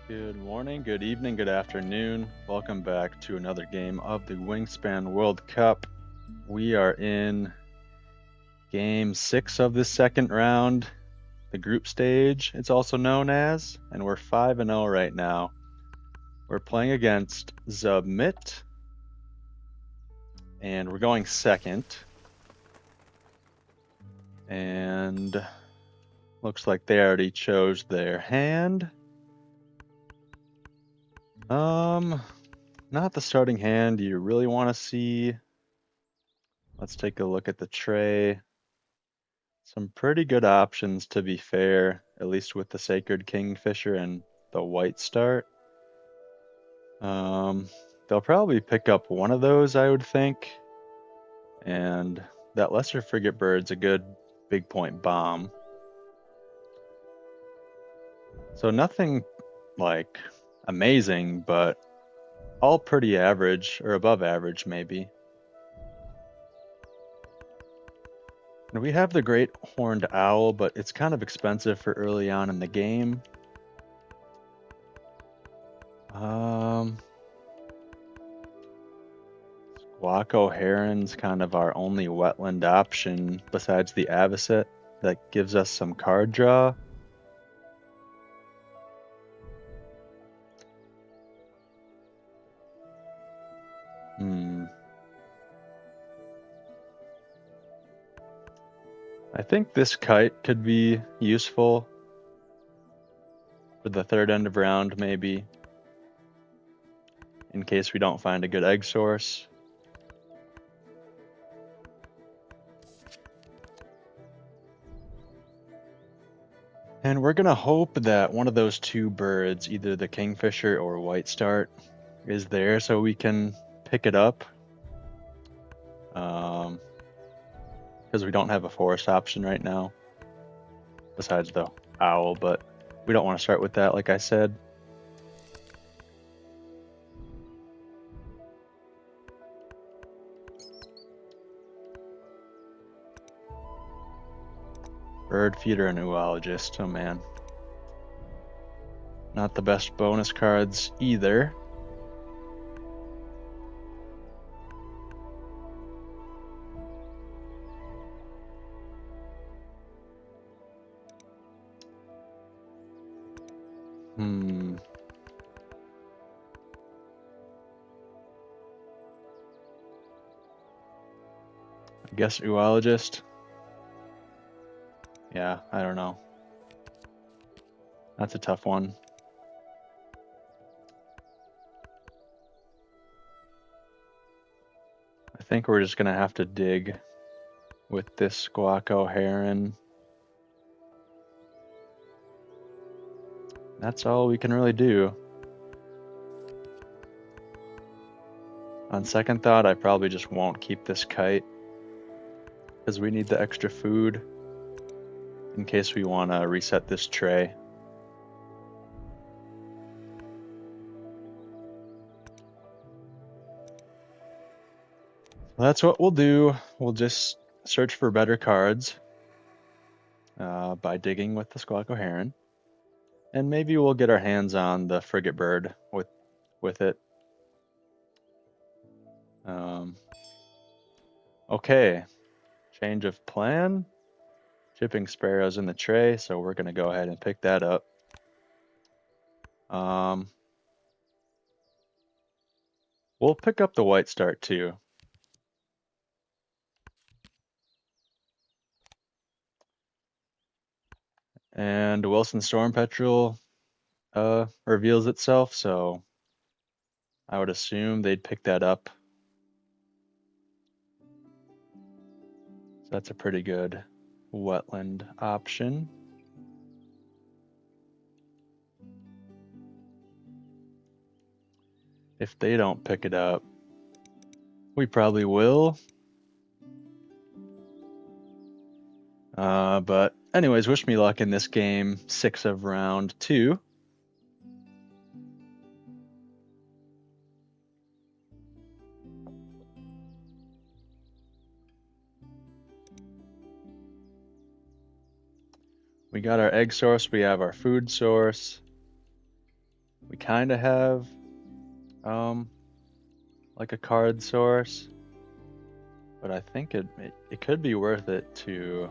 Good morning, good evening, good afternoon. Welcome back to another game of the Wingspan World Cup. We are in game 6 of the second round, the group stage, it's also known as, and we're 5-0 right now. We're playing against Submit, and we're going second. And looks like they already chose their hand. Not the starting hand you really want to see. Let's take a look at the tray. Some pretty good options, to be fair, at least with the Sacred Kingfisher and the White Start. They'll probably pick up one of those, I would think. And that Lesser Frigate Bird's a good big point bomb. So nothing like amazing, but all pretty average, or above average maybe. And we have the Great Horned Owl, but it's kind of expensive for early on in the game. Squawko Heron's kind of our only wetland option besides the Avocet that gives us some card draw. I think this kite could be useful for the third end of round, maybe, in case we don't find a good egg source. And we're gonna hope that one of those two birds, either the Kingfisher or White Start, is there so we can pick it up. Because we don't have a forest option right now, besides the owl, but we don't want to start with that, like I said. Bird feeder and oologist, oh man. Not the best bonus cards either. I guess oologist. Yeah, I don't know. That's a tough one. I think we're just gonna have to dig with this Squawko Heron. That's all we can really do. On second thought, I probably just won't keep this kite because we need the extra food in case we want to reset this tray. Well, that's what we'll do. We'll just search for better cards by digging with the Squawko Heron. And maybe we'll get our hands on the Frigate Bird with it. Okay, change of plan. Shipping sparrows in the tray, so we're going to go ahead and pick that up. We'll pick up the White Start too. And Wilson Storm Petrel reveals itself, so I would assume they'd pick that up. So that's a pretty good wetland option. If they don't pick it up, we probably will. But anyways, wish me luck in this game 6 of round 2. We got our egg source, we have our food source. kind of have like a card source, but I think it could be worth it to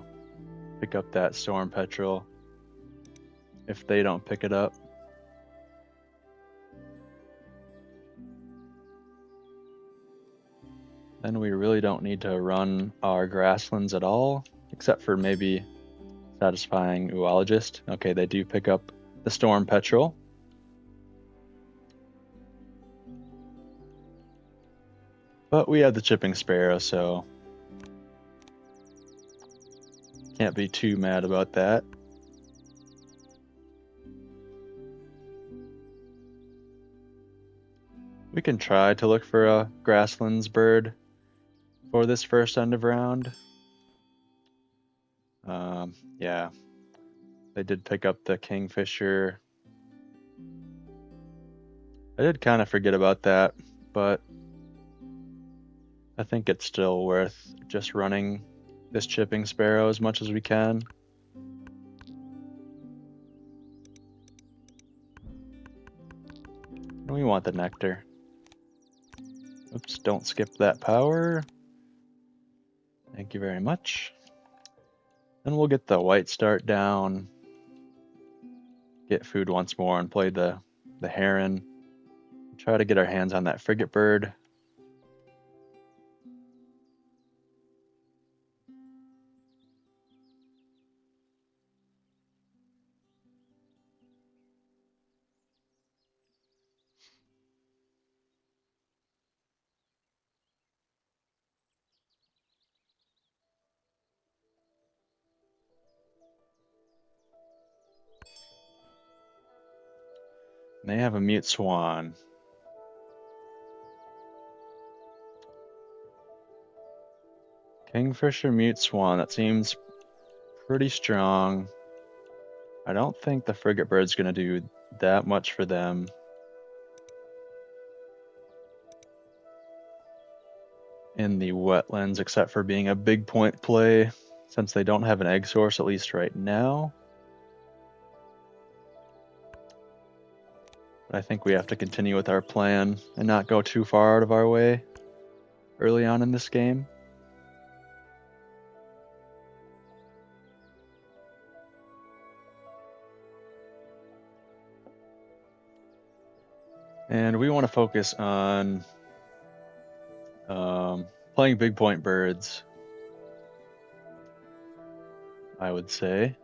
pick up that Storm Petrel if they don't pick it up. Then we really don't need to run our grasslands at all, except for maybe satisfying Oologist. Okay, they do pick up the Storm Petrel. But we have the Chipping Sparrow, so can't be too mad about that. We can try to look for a grasslands bird for this first end of round. Yeah, they did pick up the Kingfisher. I did kind of forget about that, but I think it's still worth just running this Chipping Sparrow as much as we can. And we want the nectar. Oops, don't skip that power. Thank you very much. Then we'll get the white start down, get food once more, and play the heron. Try to get our hands on that frigate bird. And they have a mute swan. Kingfisher mute swan, that seems pretty strong. I don't think the frigate bird's going to do that much for them. In the wetlands, except for being a big point play, since they don't have an egg source, at least right now. But I think we have to continue with our plan and not go too far out of our way early on in this game. And we want to focus on playing big point birds, I would say.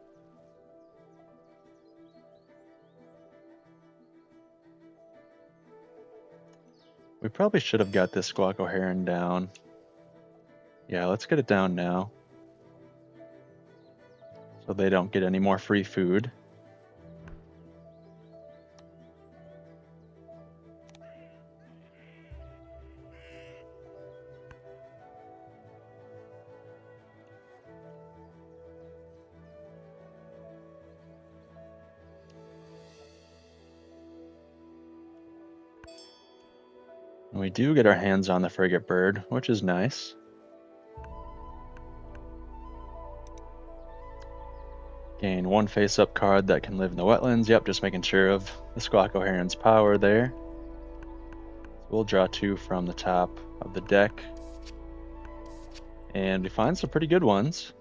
We probably should have got this Squawko Heron down. Yeah, let's get it down now, so they don't get any more free food. And we do get our hands on the frigate bird, which is nice. Gain one face-up card that can live in the wetlands. Yep, just making sure of the Squawko Heron's power there. So we'll draw 2 from the top of the deck. And we find some pretty good ones.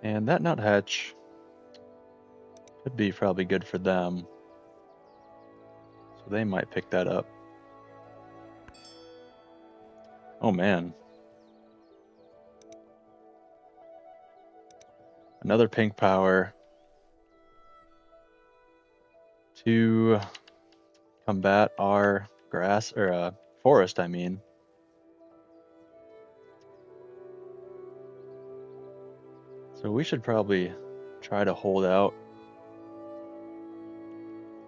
And that nuthatch could be probably good for them. So they might pick that up. Oh man. Another pink power to combat our grass, or forest, I mean. So we should probably try to hold out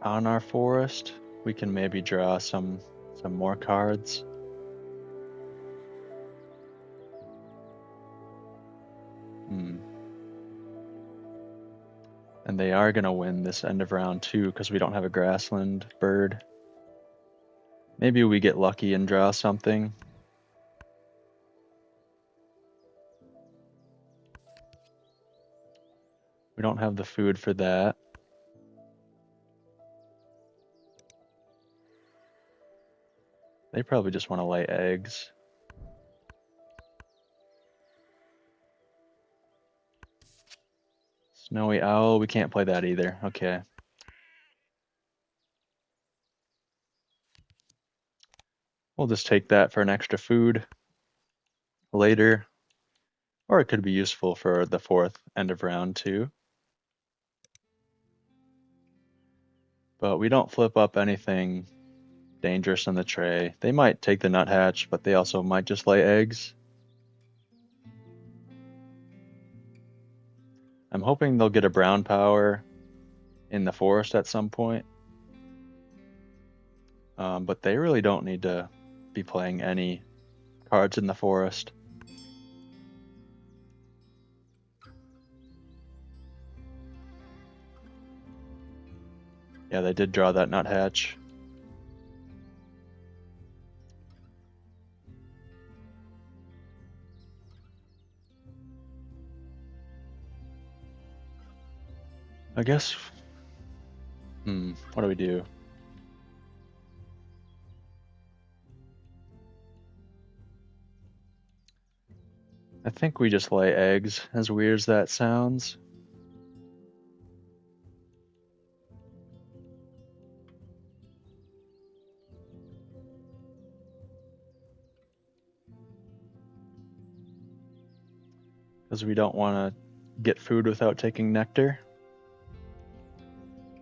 on our forest. We can maybe draw some more cards. And they are going to win this end of round 2 because we don't have a grassland bird. Maybe we get lucky and draw something. We don't have the food for that. They probably just want to lay eggs. Snowy owl, we can't play that either. Okay. We'll just take that for an extra food later. Or it could be useful for the 4th end of round too. But we don't flip up anything dangerous in the tray. They might take the nuthatch, but they also might just lay eggs. I'm hoping they'll get a brown power in the forest at some point. But they really don't need to be playing any cards in the forest. Yeah, they did draw that nuthatch. I guess, what do we do? I think we just lay eggs, as weird as that sounds. Because we don't want to get food without taking nectar.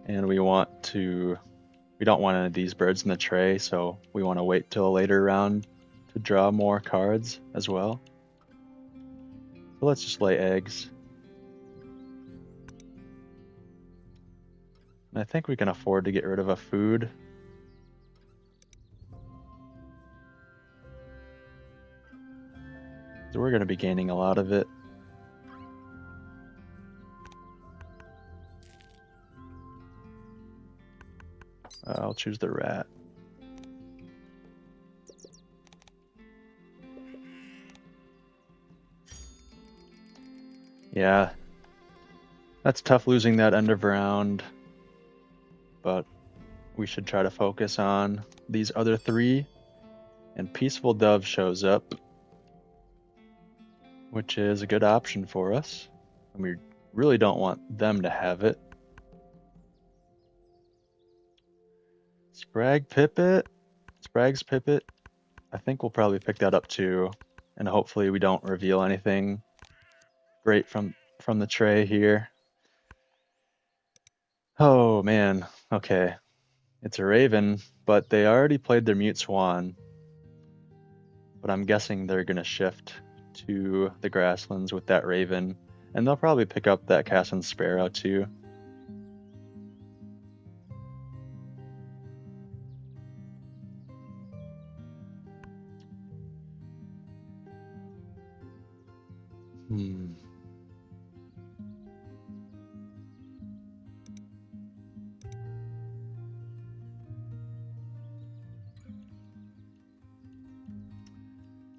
And we don't want any of these birds in the tray, so we want to wait till a later round to draw more cards as well. So let's just lay eggs. And I think we can afford to get rid of a food. So we're going to be gaining a lot of it. I'll choose the rat. Yeah, that's tough losing that end of round, but we should try to focus on these other 3. And Peaceful Dove shows up, which is a good option for us. And we really don't want them to have it. Spragg's Pipit. I think we'll probably pick that up too. And hopefully we don't reveal anything great from the tray here. Oh man, okay. It's a raven, but they already played their Mute Swan. But I'm guessing they're going to shift to the grasslands with that raven. And they'll probably pick up that Cassin Sparrow too.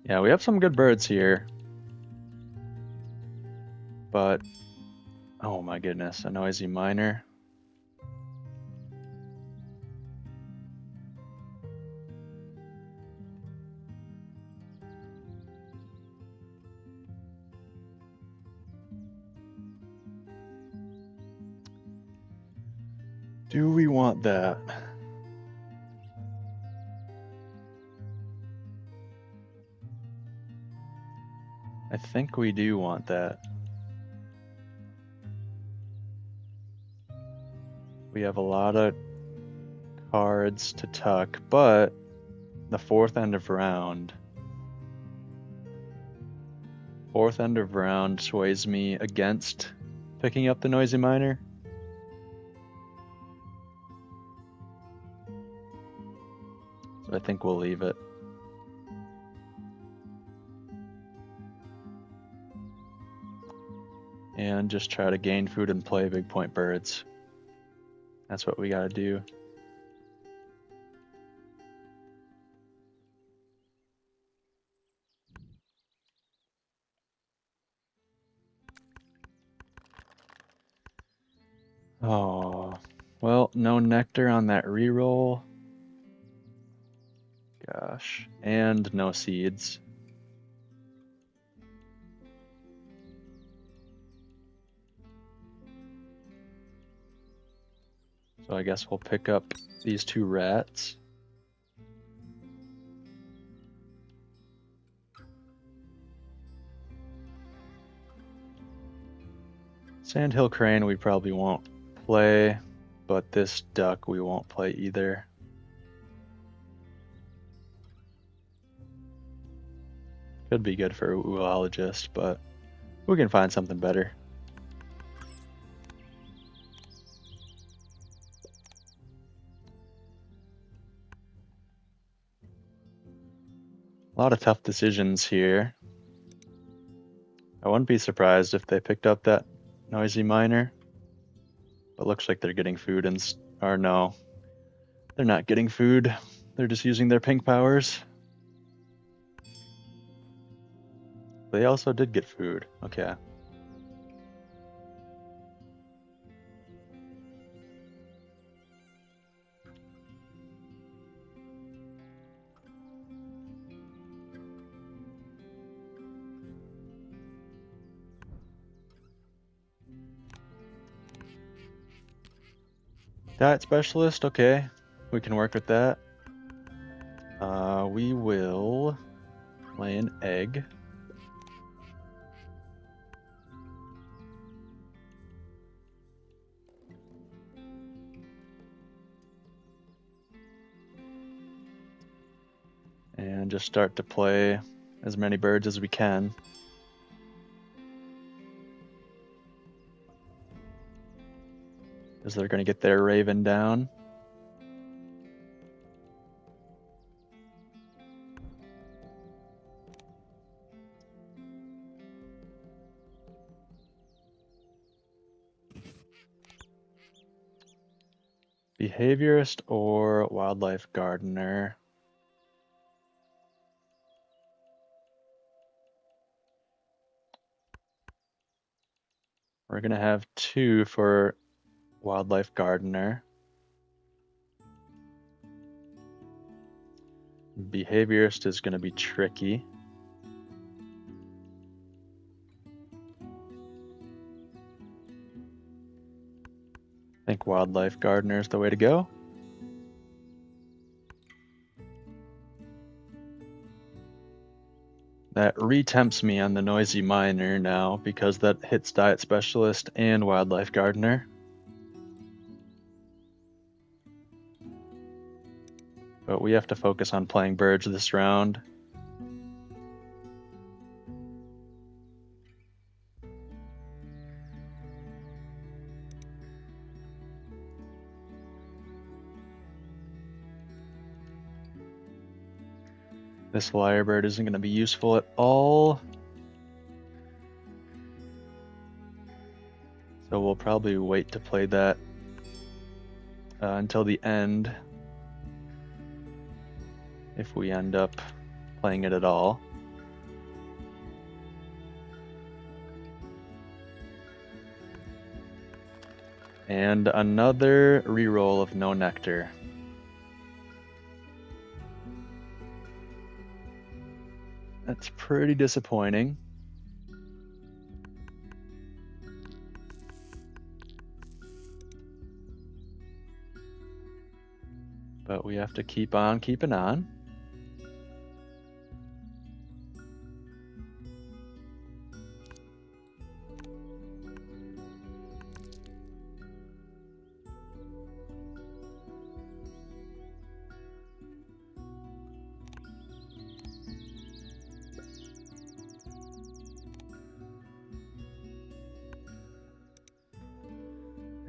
Yeah, we have some good birds here. But, oh my goodness, a noisy miner. Do we want that? I think we do want that. We have a lot of cards to tuck, but the 4th end of round sways me against picking up the noisy miner. So I think we'll leave it. And just try to gain food and play big point birds. That's what we gotta do. Oh, well, no nectar on that reroll. Gosh, and no seeds. So I guess we'll pick up these 2 rats. Sandhill Crane we probably won't play, but this duck we won't play either. Could be good for Oologist, but we can find something better. A lot of tough decisions here. I wouldn't be surprised if they picked up that noisy miner. But looks like they're getting food or no. They're not getting food. They're just using their pink powers. They also did get food. Okay. Diet specialist, okay. We can work with that. We will lay an egg. And just start to play as many birds as we can. Because they're going to get their raven down. Behaviorist or wildlife gardener? We're going to have 2 for wildlife gardener. Behaviorist is going to be tricky. I think wildlife gardener is the way to go. That retempts me on the noisy miner now because that hits diet specialist and wildlife gardener. But we have to focus on playing birds this round. This lyrebird isn't going to be useful at all. So we'll probably wait to play that until the end. If we end up playing it at all. And another reroll of no nectar. That's pretty disappointing. But we have to keep on keeping on.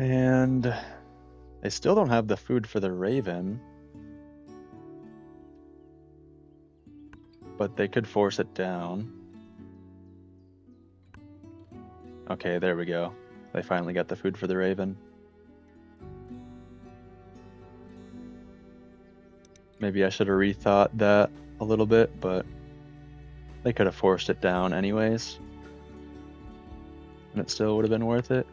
And they still don't have the food for the raven. But they could force it down. Okay, there we go. They finally got the food for the raven. Maybe I should have rethought that a little bit, but they could have forced it down anyways. And it still would have been worth it.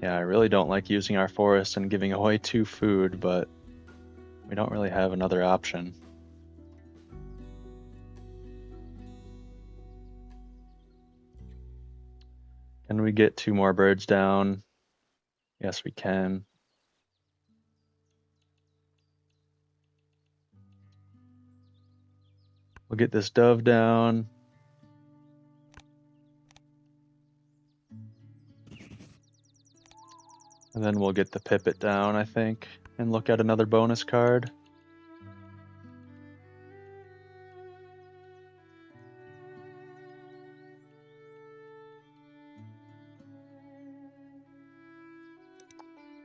Yeah, I really don't like using our forest and giving away 2 food, but we don't really have another option. Can we get 2 more birds down? Yes, we can. We'll get this dove down. And then we'll get the pipit down, I think, and look at another bonus card.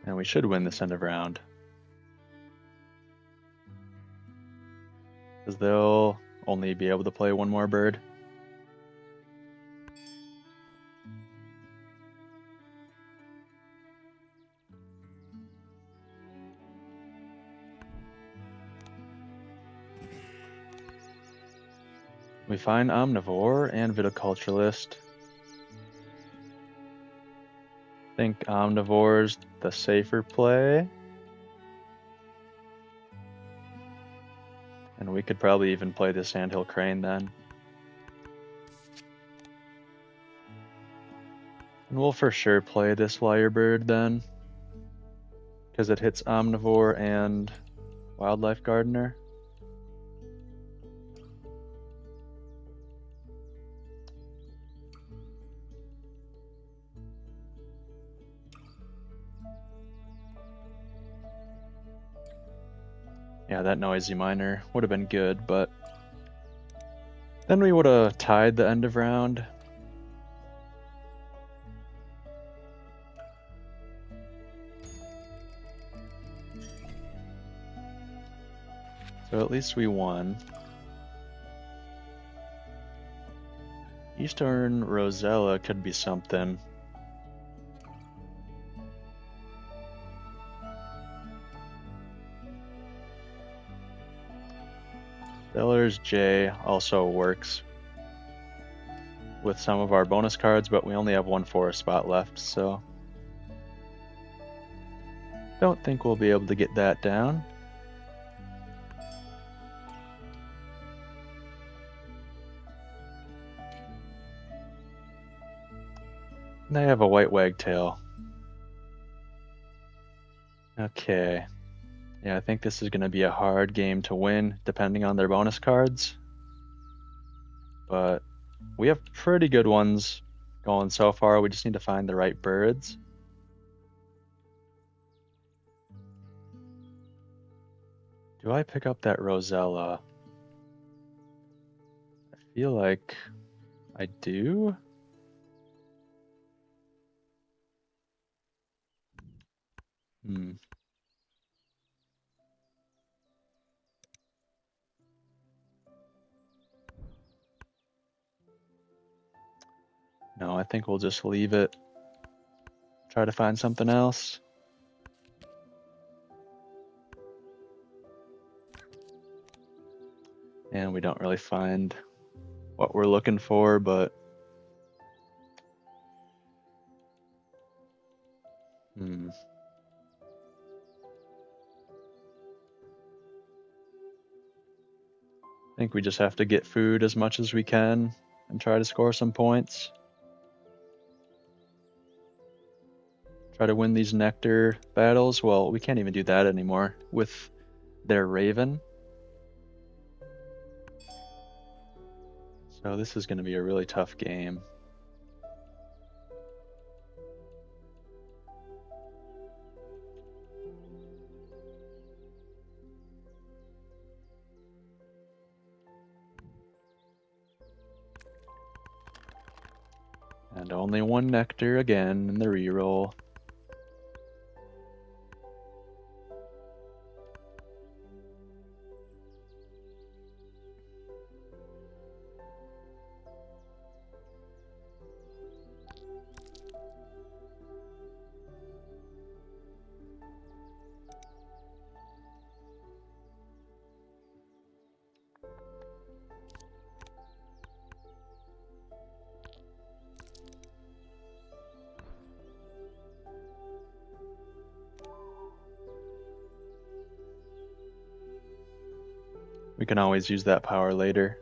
And we should win this end of round. Because they'll only be able to play 1 more bird. We find omnivore and viticulturalist. I think omnivore's the safer play. And we could probably even play the sandhill crane then. And we'll for sure play this lyrebird then, because it hits omnivore and wildlife gardener. Yeah, that noisy miner would have been good, but then we would have tied the end of round. So at least we won. Eastern Rosella could be something. Stellar's J also works with some of our bonus cards, but we only have 1 forest spot left, so don't think we'll be able to get that down. And I have a white wagtail. Okay. Yeah, I think this is going to be a hard game to win, depending on their bonus cards. But we have pretty good ones going so far. We just need to find the right birds. Do I pick up that Rosella? I feel like I do. No, I think we'll just leave it. Try to find something else. And we don't really find what we're looking for, but I think we just have to get food as much as we can and try to score some points. Try to win these nectar battles. Well, we can't even do that anymore with their raven. So this is going to be a really tough game. And only 1 nectar again in the reroll. We can always use that power later.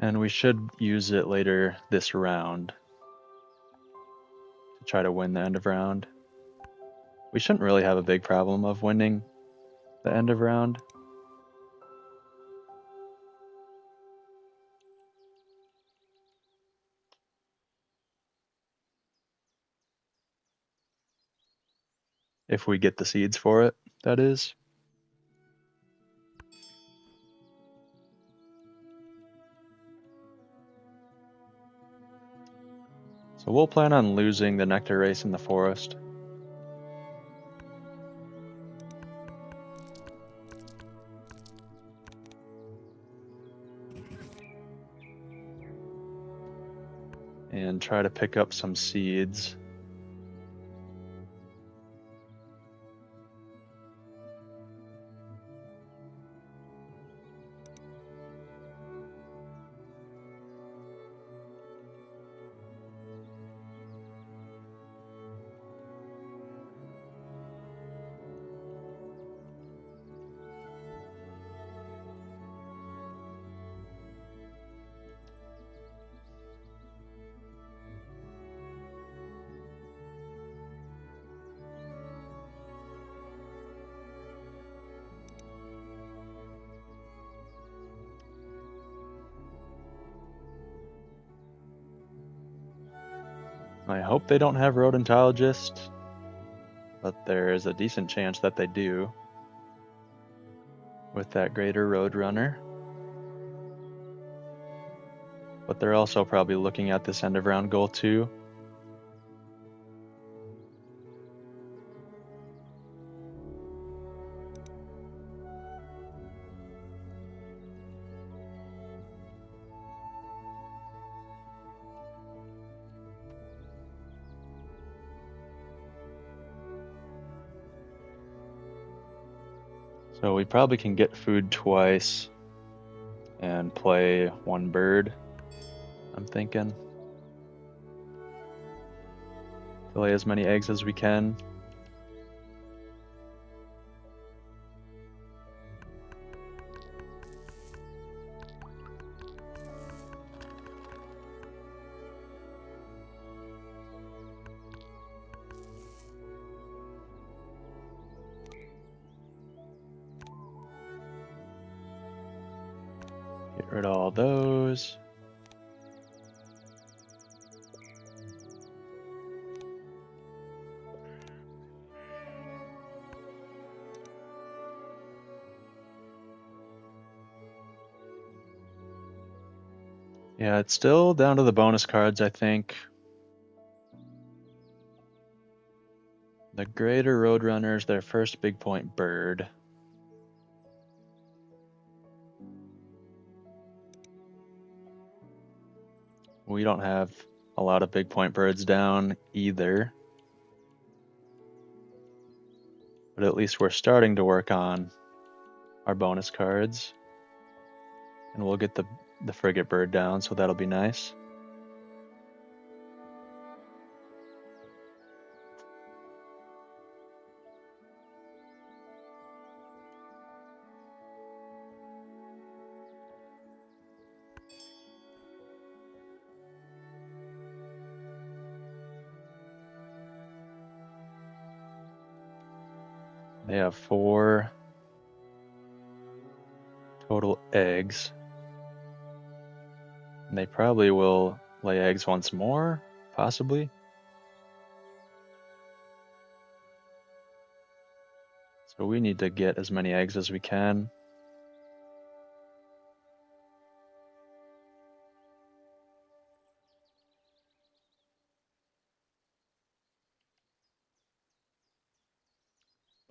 And we should use it later this round to try to win the end of round. We shouldn't really have a big problem of winning the end of round. If we get the seeds for it, that is. So we'll plan on losing the nectar race in the forest. And try to pick up some seeds. I hope they don't have rodentologists, but there is a decent chance that they do with that greater roadrunner. But they're also probably looking at this end of round goal too. So we probably can get food twice and play one bird, I'm thinking. To lay as many eggs as we can. Get rid of all those. Yeah, it's still down to the bonus cards, I think. The greater roadrunner's their first big point bird. We don't have a lot of big point birds down either. But at least we're starting to work on our bonus cards. And we'll get the frigate bird down, so that'll be nice. They have 4 total eggs. And they probably will lay eggs once more, possibly. So we need to get as many eggs as we can.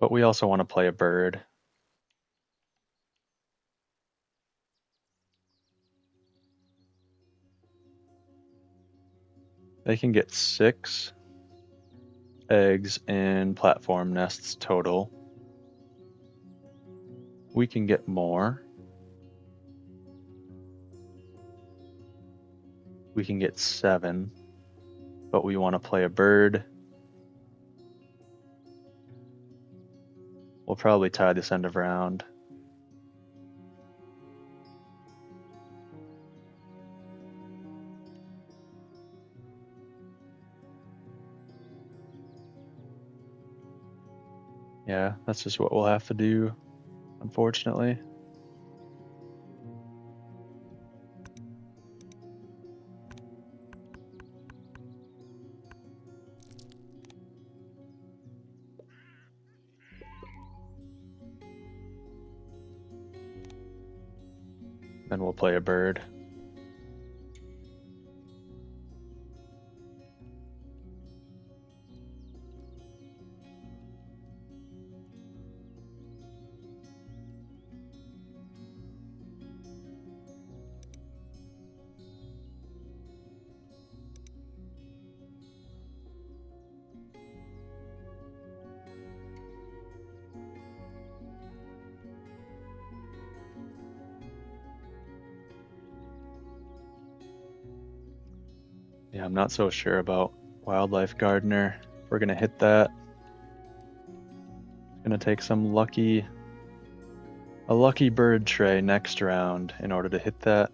But we also want to play a bird. They can get 6 eggs in platform nests total. We can get more. we can get 7, but we want to play a bird. We'll probably tie this end of round. Yeah, that's just what we'll have to do, unfortunately. Then we'll play a bird. Yeah, I'm not so sure about Wildlife Gardener. If we're gonna hit that, it's gonna take a lucky bird tray next round in order to hit that.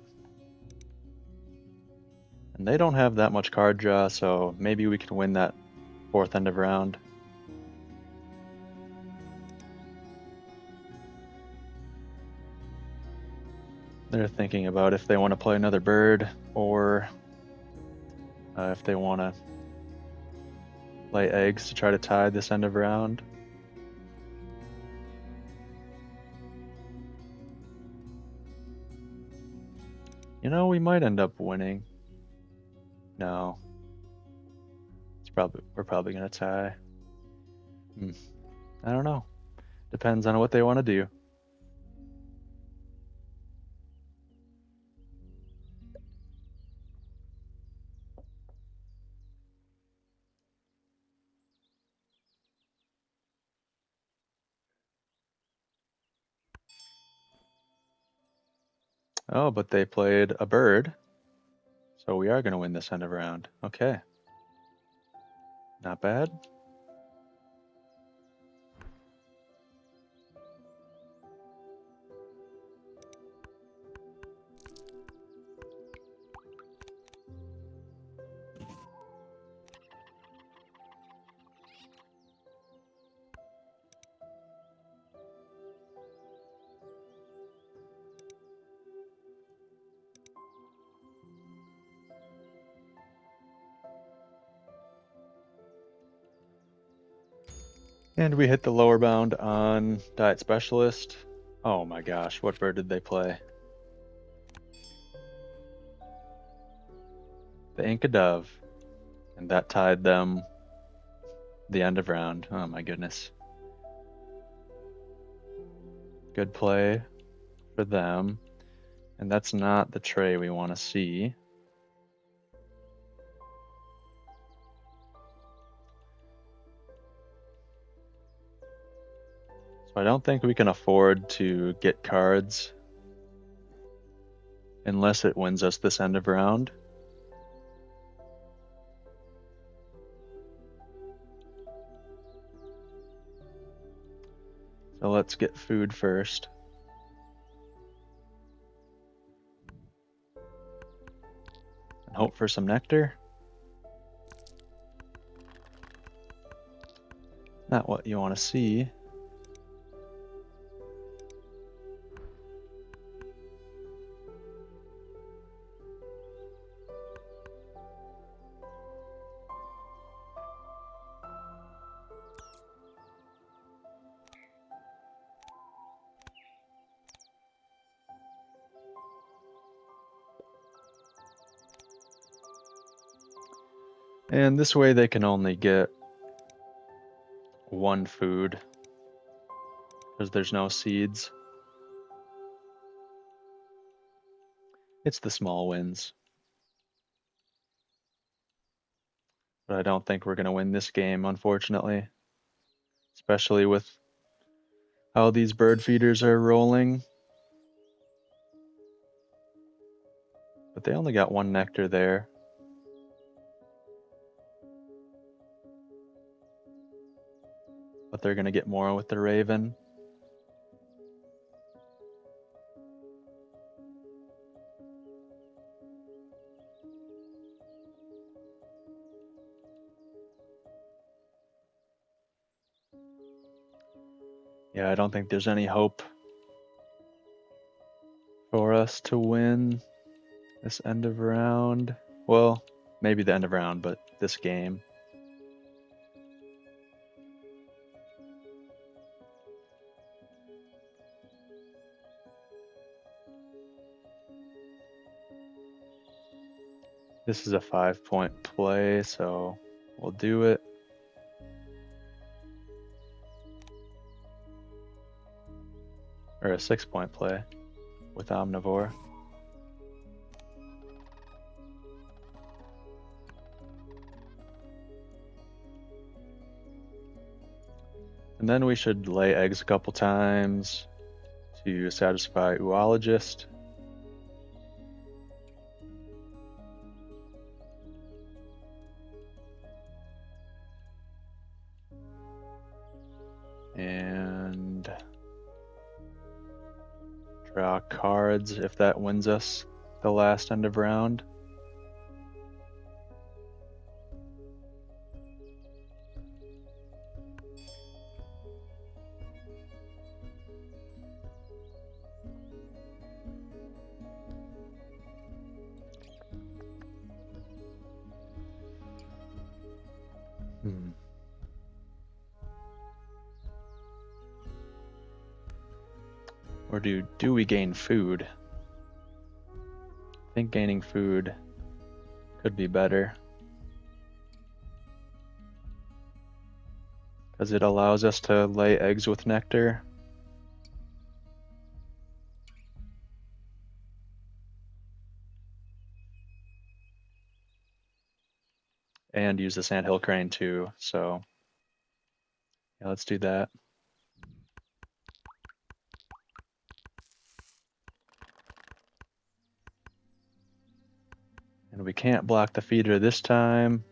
And they don't have that much card draw, so maybe we can win that 4th end of round. They're thinking about if they want to play another bird or if they want to lay eggs to try to tie this end of round. You know, we might end up winning. No. We're probably gonna tie. I don't know. Depends on what they want to do. Oh, but they played a bird. So we are going to win this end of round. Okay. Not bad. And we hit the lower bound on Diet Specialist. Oh my gosh, what bird did they play? The Inca Dove. And that tied them the end of round. Oh my goodness. Good play for them. And that's not the tray we want to see. So I don't think we can afford to get cards unless it wins us this end of round. So let's get food first. And hope for some nectar. Not what you want to see. And this way they can only get one food because there's no seeds. It's the small wins. But I don't think we're going to win this game, unfortunately. Especially with how these bird feeders are rolling. But they only got one nectar there. but they're going to get more with the Raven. Yeah, I don't think there's any hope for us to win this end of round. Well, maybe the end of round, but this game. This is a 5-point play, so we'll do it. Or a 6-point play with Omnivore. And then we should lay eggs a couple times to satisfy Oologist. And draw cards if that wins us the last end of round. Or do we gain food? I think gaining food could be better, because it allows us to lay eggs with nectar. And use the sandhill crane too, so yeah, let's do that. And we can't block the feeder this time.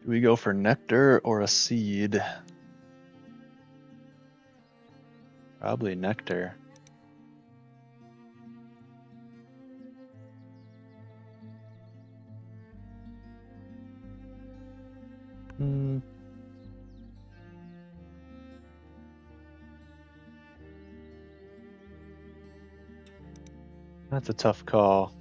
Do we go for nectar or a seed? Probably nectar. That's a tough call.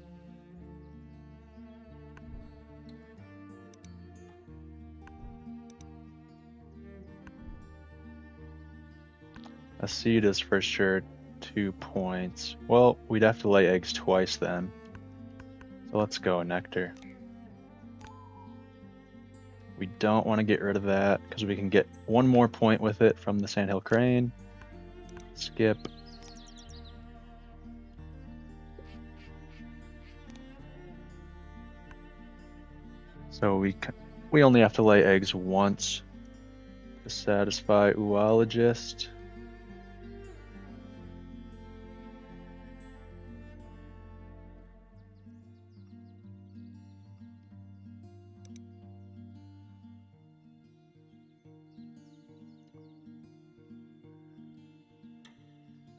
A seed is for sure 2 points. Well, we'd have to lay eggs twice then. So let's go nectar. We don't want to get rid of that because we can get 1 more point with it from the sandhill crane. Skip. So we only have to lay eggs once to satisfy Oologist.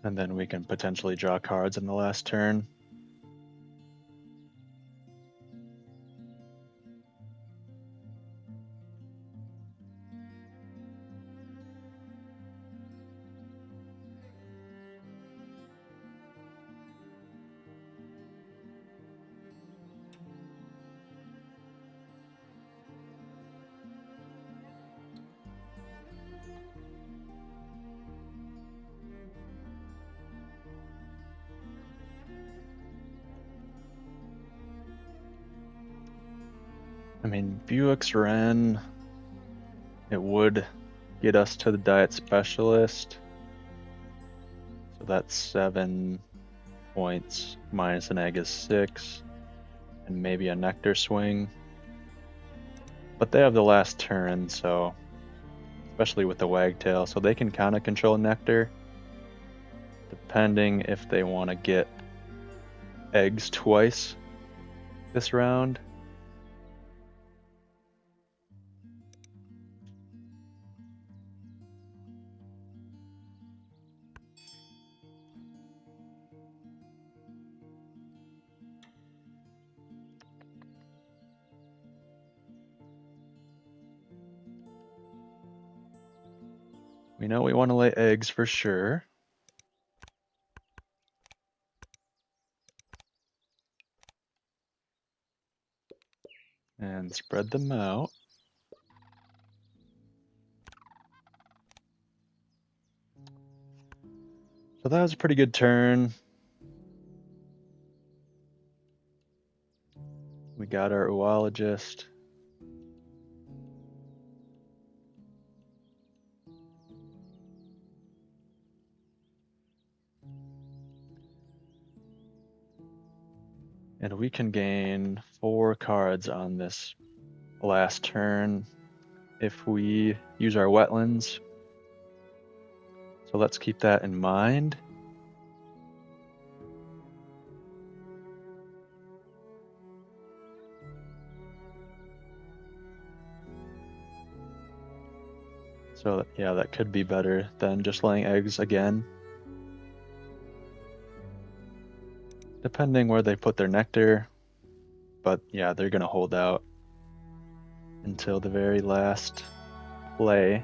And then we can potentially draw cards in the last turn. I mean, Buick's Wren, it would get us to the diet specialist. So that's 7 points minus an egg is 6, and maybe a nectar swing. But they have the last turn, so especially with the wagtail, so they can kind of control nectar, depending if they want to get eggs twice this round. We know we want to lay eggs for sure. And spread them out. So that was a pretty good turn. We got our oologist. And we can gain 4 cards on this last turn if we use our wetlands. So let's keep that in mind. So yeah, that could be better than just laying eggs again. Depending where they put their nectar. But yeah, they're going to hold out until the very last play.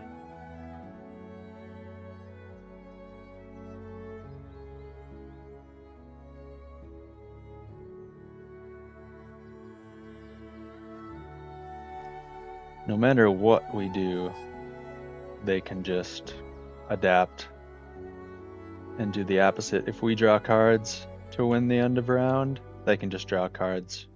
No matter what we do, they can just adapt and do the opposite. If we draw cards to win the end of round, they can just draw cards.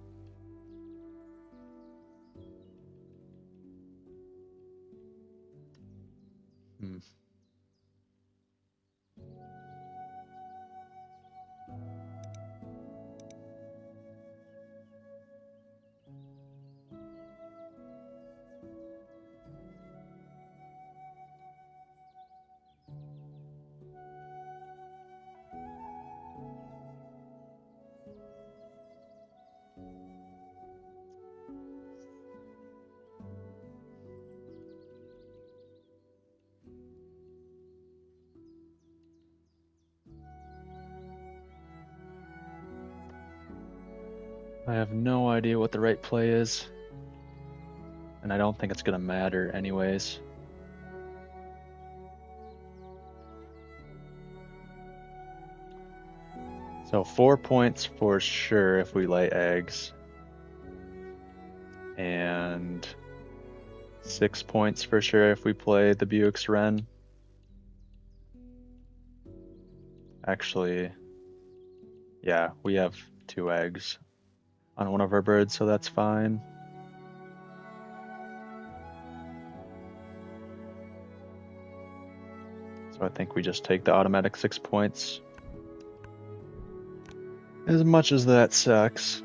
I have no idea what the right play is, and I don't think it's going to matter anyways. So 4 points for sure if we lay eggs, and 6 points for sure if we play the Buick's Wren. Actually, yeah, we have 2 eggs on one of our birds, so that's fine. So I think we just take the automatic 6 points. As much as that sucks.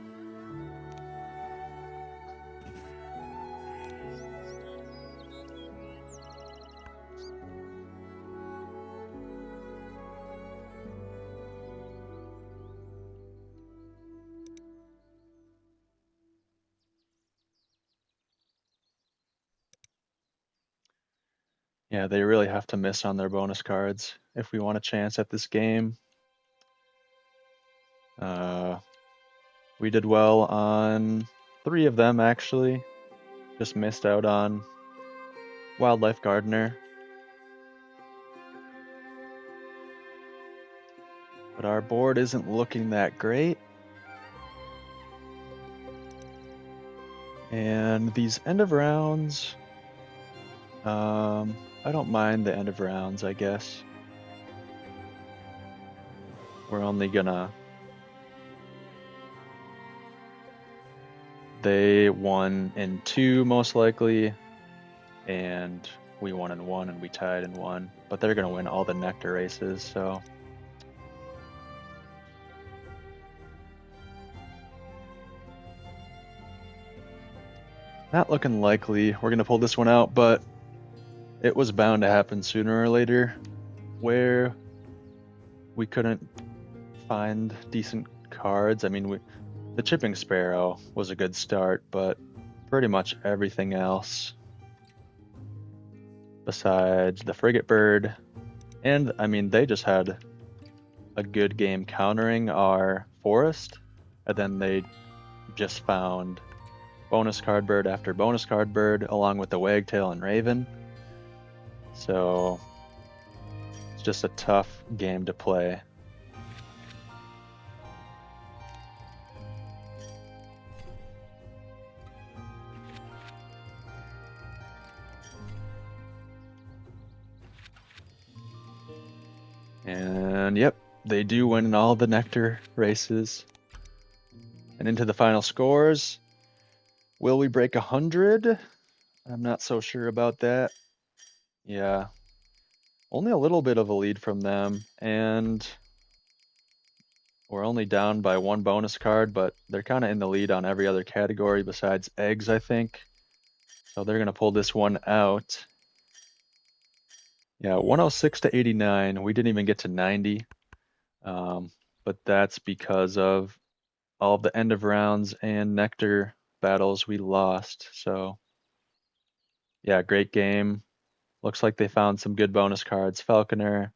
Yeah, they really have to miss on their bonus cards if we want a chance at this game. We did well on 3 of them, actually. Just missed out on Wildlife Gardener. But our board isn't looking that great. And these end of rounds, I don't mind the end of rounds, I guess. We're only gonna... They won in 2 most likely, and we won in 1, and we tied in 1. But they're gonna win all the nectar races, so... Not looking likely we're gonna pull this one out, but it was bound to happen sooner or later, where we couldn't find decent cards. I mean, the Chipping Sparrow was a good start, but pretty much everything else, besides the Frigate Bird, and I mean, they just had a good game countering our Forest, and then they just found bonus card bird after bonus card bird, along with the Wagtail and Raven. So just a tough game to play. And yep, they do win in all the nectar races. And into the final scores. Will we break 100? I'm not so sure about that. Yeah. Only a little bit of a lead from them, and we're only down by 1 bonus card, but they're kind of in the lead on every other category besides eggs, I think. So they're going to pull this one out. Yeah, 106 to 89. We didn't even get to 90. But that's because of all of the end of rounds and nectar battles we lost. So yeah, great game. Looks like they found some good bonus cards. Falconer,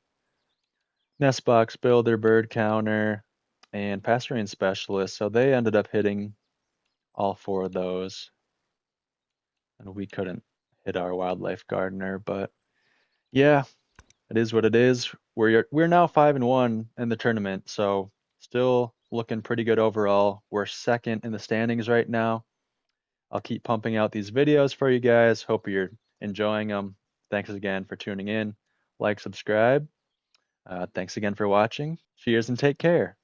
Nest Box Builder, Bird Counter, and Pasturine Specialist. So they ended up hitting all 4 of those. And we couldn't hit our Wildlife Gardener, but yeah, it is what it is. We're now 5-1 in the tournament, so still looking pretty good overall. We're second in the standings right now. I'll keep pumping out these videos for you guys. Hope you're enjoying them. Thanks again for tuning in. Like, subscribe. Thanks again for watching. Cheers and take care.